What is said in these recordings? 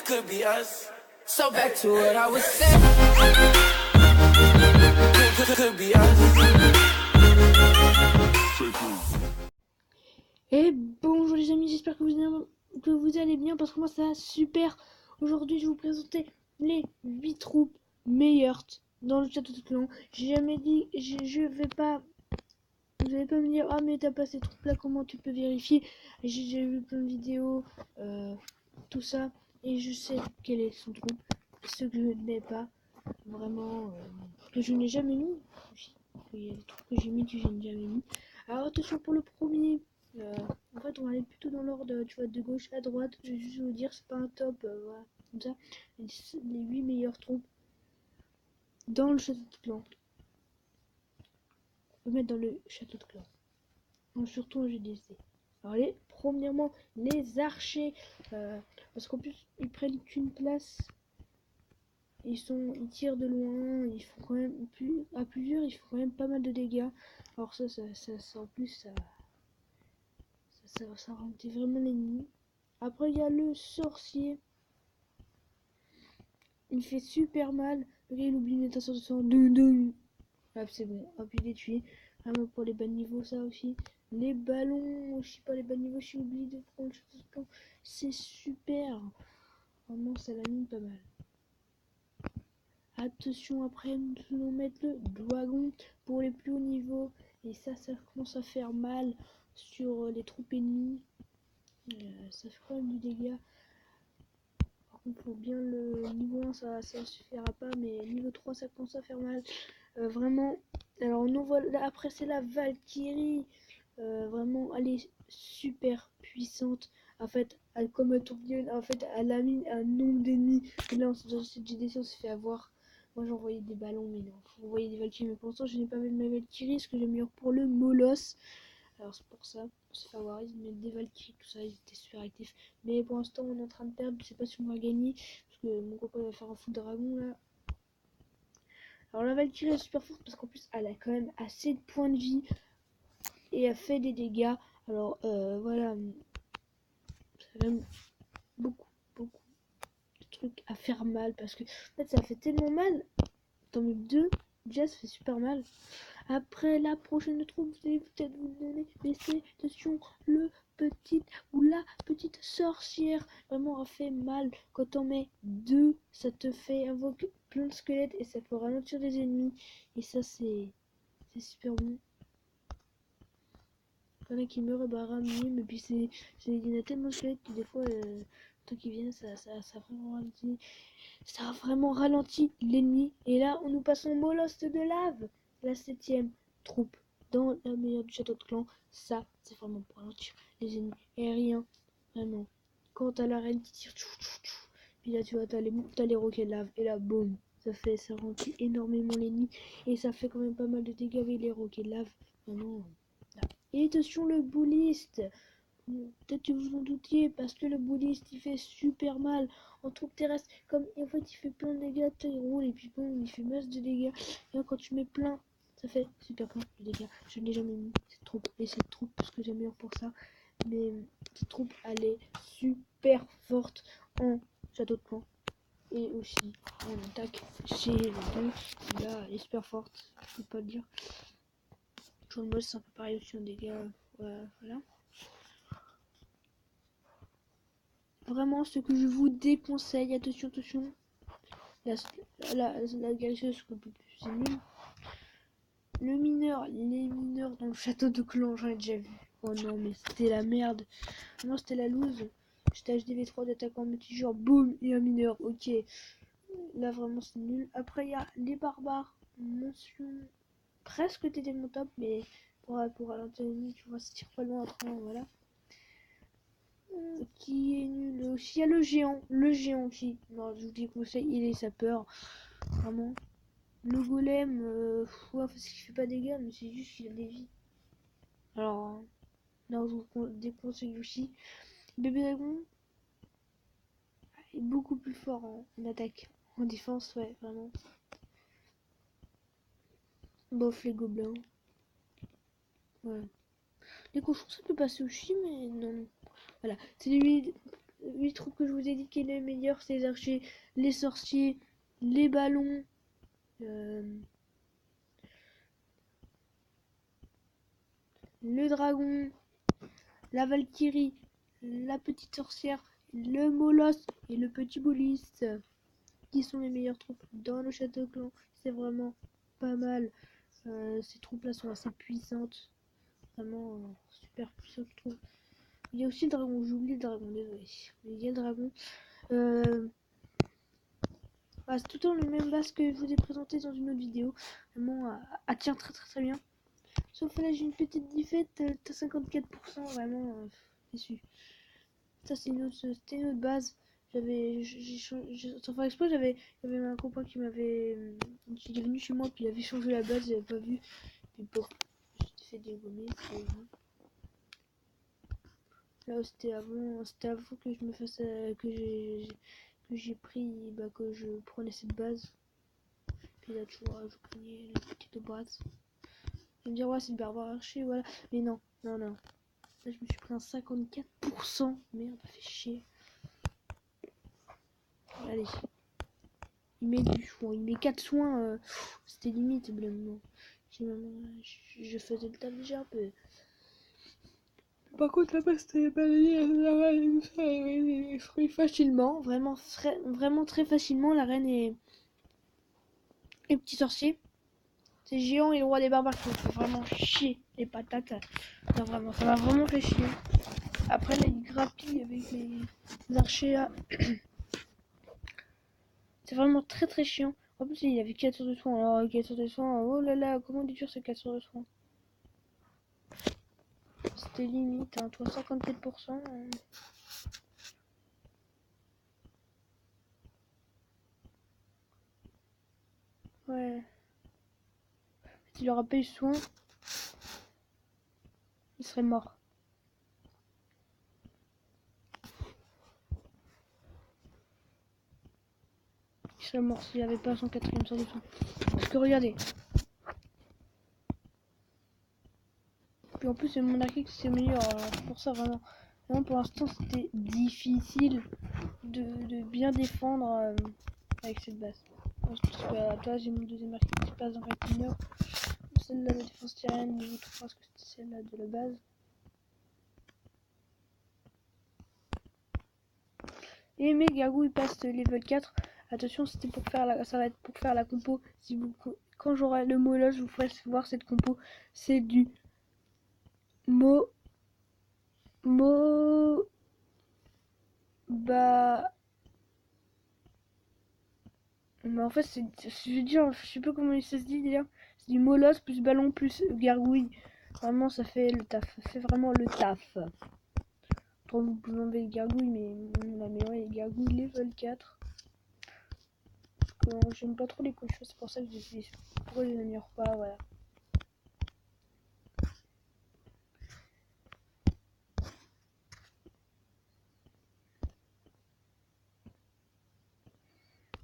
could be us. So back to what I was saying. Could be us. Et bonjour les amis, j'espère que vous allez bien parce que moi ça va super. Aujourd'hui je vais vous présenter les 8 troupes meilleures dans le château de clan. J'ai jamais dit, je vais pas, vous allez pas me dire ah mais t'as pas ces troupes là, comment tu peux vérifier? J'ai déjà vu plein de vidéos, tout ça, et je sais quelle est son troupe. Ce que je n'ai pas vraiment, que je n'ai jamais mis. Il y a des troupes que j'ai mis que je n'ai jamais mis. Alors attention pour le premier. En fait on va aller plutôt dans l'ordre, tu vois, de gauche à droite. Je vais juste vous dire, c'est pas un top, voilà, comme ça. Les 8 meilleures troupes dans le château de clan. On peut mettre dans le château de clan. Donc, surtout en GDC. Alors premièrement les archers, parce qu'en plus ils prennent qu'une place. Ils tirent de loin, ils font quand même à plusieurs, ils font quand même pas mal de dégâts. Alors ça en plus ça ralentit vraiment l'ennemi. Après il y a le sorcier. Il fait super mal. Le gars il oublie une étincelle de sang. Hop, c'est bon. Hop, il est tué. Vraiment pour les bas niveaux, ça aussi. Les ballons, je sais pas, les bas niveaux, j'ai oublié de prendre le château de clan. C'est super. Vraiment, ça l'anime pas mal. Attention, après, nous allons mettre le dragon pour les plus hauts niveaux. Et ça commence à faire mal sur les troupes ennemies. Ça fait quand même du dégât. Par contre, pour bien le niveau 1, ça suffira pas. Mais niveau 3, ça commence à faire mal. Vraiment. Alors, on voit là, après, c'est la Valkyrie. Vraiment, elle est super puissante. En fait, comme un tourbillon, en fait, elle a mis un nombre d'ennemis. Là, dans cette GDC, on s'est fait avoir. Moi j'envoyais des ballons, mais non, faut envoyer des Valkyries. Mais pour l'instant, je n'ai pas mis ma Valkyrie, parce que j'ai mis pour le Moloss. Alors c'est pour ça, on s'est fait avoir, ils mettent des Valkyries, tout ça, ils étaient super actifs. Mais pour l'instant, on est en train de perdre, je sais pas si on va gagner, parce que mon copain va faire un fou de dragon là. Alors la Valkyrie est super forte, parce qu'en plus, elle a quand même assez de points de vie, et elle fait des dégâts. Alors voilà, ça même beaucoup de trucs à faire mal, parce que en fait, ça fait tellement mal. Dans le 2, déjà ça fait super mal. Après la prochaine troupe, vous allez peut-être vous donner, mais c'est attention, le petit ou la petite sorcière. Vraiment, elle fait mal. Quand on met 2, ça te fait invoquer plein de squelettes et ça peut ralentir des ennemis. Et ça, c'est super bon. Quand il y en a qui meurent, bah ramener, mais puis il y en a tellement de squelettes que des fois, tout qui vient, ça vraiment ralenti. Ça a vraiment ralenti l'ennemi. Et là, on nous passe en Moloss de lave. La 7ème troupe dans la meilleure du château de clan. Ça, c'est vraiment pour ralentir les ennemis. Et rien, vraiment. Quand t'as la reine qui tire, puis là, tu vois, t'as les roquets de lave. Et là, boum. Ça ralentit énormément l'ennemi. Et ça fait quand même pas mal de dégâts avec les roquets de lave. Vraiment. Là. Et attention, le bouliste. Peut-être que vous en doutiez, parce que le bouliste il fait super mal en troupe terrestre. Comme en fait il fait plein de dégâts, il roule et puis bon, il fait masse de dégâts. Et là, quand tu mets plein, ça fait super plein de dégâts. Je n'ai jamais mis cette troupe, et cette troupe parce que j'aime meilleur pour ça. Mais cette troupe elle est super forte en château de clan et aussi en attaque chez les deux. Là elle est super forte, je peux pas le dire. Sur le mode c'est un peu pareil aussi en dégâts. Voilà. Vraiment, ce que je vous déconseille, attention, la guérisseuse, c'est nul. Les mineurs dans le château de clan, j'en ai déjà vu. Oh non, mais c'était la merde. Non, c'était la loose. J'étais HDV3 d'attaquant multijoueur, boum, et un mineur, ok. Là, vraiment, c'est nul. Après, il y a les barbares, mention presque TT mon top, mais pour ralentir l'ennemi, tu vois, ça tire pas loin après, voilà. Qui est nul aussi. Il y a le géant qui, non, je vous déconseille, il est sapeur, vraiment. Le golem, ouais, parce qu'il fait pas de dégâts, mais c'est juste qu'il a des vies. Alors, non, je vous déconseille aussi. Bébé dragon est beaucoup plus fort en attaque, en défense, ouais, vraiment. Bof, les gobelins, ouais. Les cochons, ça peut passer aussi, mais non. Voilà, c'est les 8 troupes que je vous ai dit qui est les meilleurs, c'est les archers, les sorciers, les ballons, le dragon, la valkyrie, la petite sorcière, le molosse et le petit bouliste, qui sont les meilleures troupes dans le château clan. C'est vraiment pas mal. Ces troupes là sont assez puissantes, vraiment super puissantes, je trouve. Il y a aussi le dragon, j'oublie le dragon, désolé. Il y a le dragon. C'est tout le temps le même base que je vous ai présenté dans une autre vidéo. Vraiment, tient très bien. Sauf là, j'ai une petite défaite, t'as 54%, vraiment déçu. Ça, c'était une autre base. Sans faire exprès, j'avais un copain qui m'avait. Il est venu chez moi, puis il avait changé la base, j'avais pas vu. Puis bon, j'étais fait dégommer. Là, c'était avant que je me fasse. Que j'ai pris, que je prenais cette base. Puis là, tu vois, je prenais la petite base. Je vais me dire, ouais, c'est le barbare archer, voilà. Mais non. Là, je me suis pris un 54%. Merde, ça fait chier. Allez. Il met du soin. Il met 4 soins. C'était limite, blément. Je faisais le taf déjà un peu. Par contre, là-bas, c'était balayé facilement. Vraiment très facilement. La reine et petit sorcier. C'est géant et le roi des barbares qui me fait vraiment chier les patates. Non, vraiment, ça m'a vraiment fait chier. Après, là, il grappille avec les archers là. C'est vraiment très chiant. En plus, il avait 4 de soins. Alors, 4 de soins, oh là là, comment détruire ces 4 de soins? C'était limite, hein, toi 54%. Ouais. S'il aura pas eu soin, il serait mort. Il serait mort s'il avait pas son 4ème sort de soin. Parce que regardez. Puis en plus, c'est mon archi qui c'est meilleur. Alors pour ça, vraiment pour l'instant, c'était difficile de bien défendre avec cette base. Parce que toi, j'ai mon deuxième archi qui passe dans Fighting. Celle-là de défense tyrienne, je trouve parce que c'était celle-là de la base. Et mes gargouilles il passe level 4. Attention, c'était pour faire ça va être pour faire la compo. Si vous, quand j'aurai le mot là, je vous ferai voir cette compo. C'est du bah mais en fait je veux dire, je sais pas comment ça se dit déjà. C'est du molosse plus ballon plus gargouille. Vraiment ça fait le taf. Ça fait vraiment le taf. Pour vous pouvez enlever les gargouilles, mais la meilleure est les gargouilles level 4. J'aime pas trop les cochons, c'est pour ça que je les pourquoi je les améliore pas, voilà.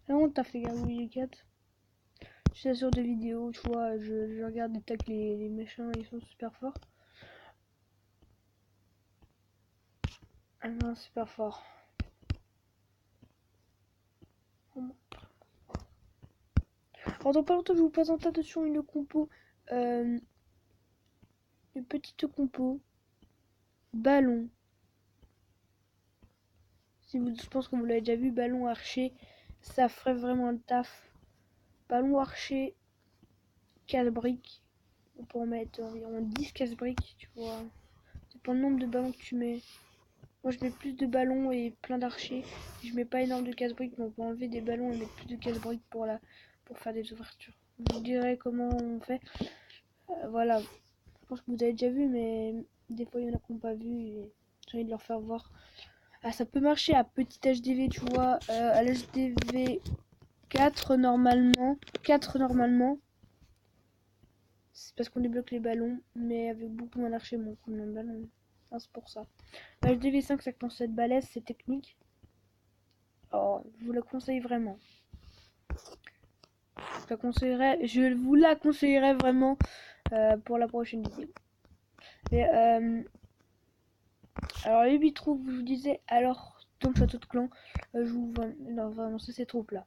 Là on t'a fait gargouille 4. Je suis sur des vidéos, tu vois, je regarde des tacs, les méchants, ils sont super forts. Ah non, super fort. Alors dans pas longtemps, je vous présente attention une compo, une petite compo, ballon. Si vous, je pense que vous l'avez déjà vu, ballon archer, ça ferait vraiment le taf. Ballon archer, 4 briques. On peut en mettre environ 10 casse-briques, tu vois. C'est pour le nombre de ballons que tu mets. Moi je mets plus de ballons et plein d'archers. Je mets pas énorme de casse-briques, mais on peut enlever des ballons et mettre plus de casse-briques pour faire des ouvertures. Je vous dirai comment on fait. Voilà. Je pense que vous avez déjà vu, mais des fois il y en a qui n'ont pas vu et j'ai envie de leur faire voir. Ah, ça peut marcher à petit HDV, tu vois. À l'HDV 4 normalement. 4 normalement. C'est parce qu'on débloque les ballons, mais avec beaucoup moins d'archers, bon, combien de ballons? Ah, c'est pour ça. HDV5, ça commence à être balèze, c'est technique. Oh, je vous la conseille vraiment. Je vous la conseillerais vraiment pour la prochaine vidéo. Mais, alors les 8 trous, je vous disais, alors dans le château de clan, joue non, vraiment c'est trop plat.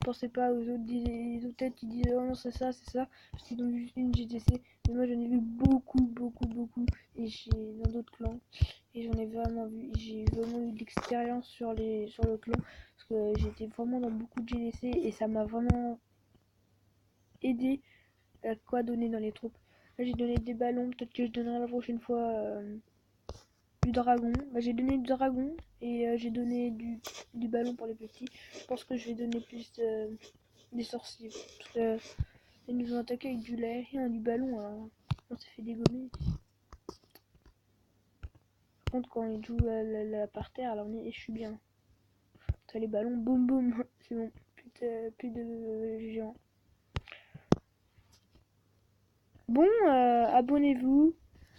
Pensez pas aux autres, les autres têtes qui disent oh non c'est ça, parce qu'ils ont vu juste une GTC, mais moi j'en ai vu beaucoup, et j'ai dans d'autres clans, et j'en ai vraiment vu, j'ai vraiment eu de l'expérience sur le clan, parce que j'étais vraiment dans beaucoup de GTC, et ça m'a vraiment aidé à quoi donner dans les troupes. Là j'ai donné des ballons, peut-être que je donnerai la prochaine fois du dragon. J'ai donné du dragon et j'ai donné du ballon pour les petits. Je pense que je vais donner plus des sorciers. Parce que ils nous ont attaqué avec du l'aérien, du ballon. Alors, on s'est fait dégommer. Par contre, quand ils jouent par terre, alors je suis bien. T'as les ballons, boum boum. C'est bon, plus de géants. Bon, abonnez-vous,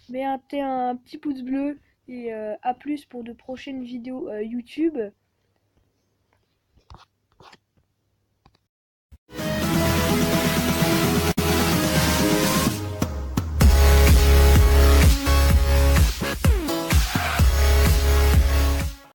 mettez un petit pouce bleu et à plus pour de prochaines vidéos YouTube.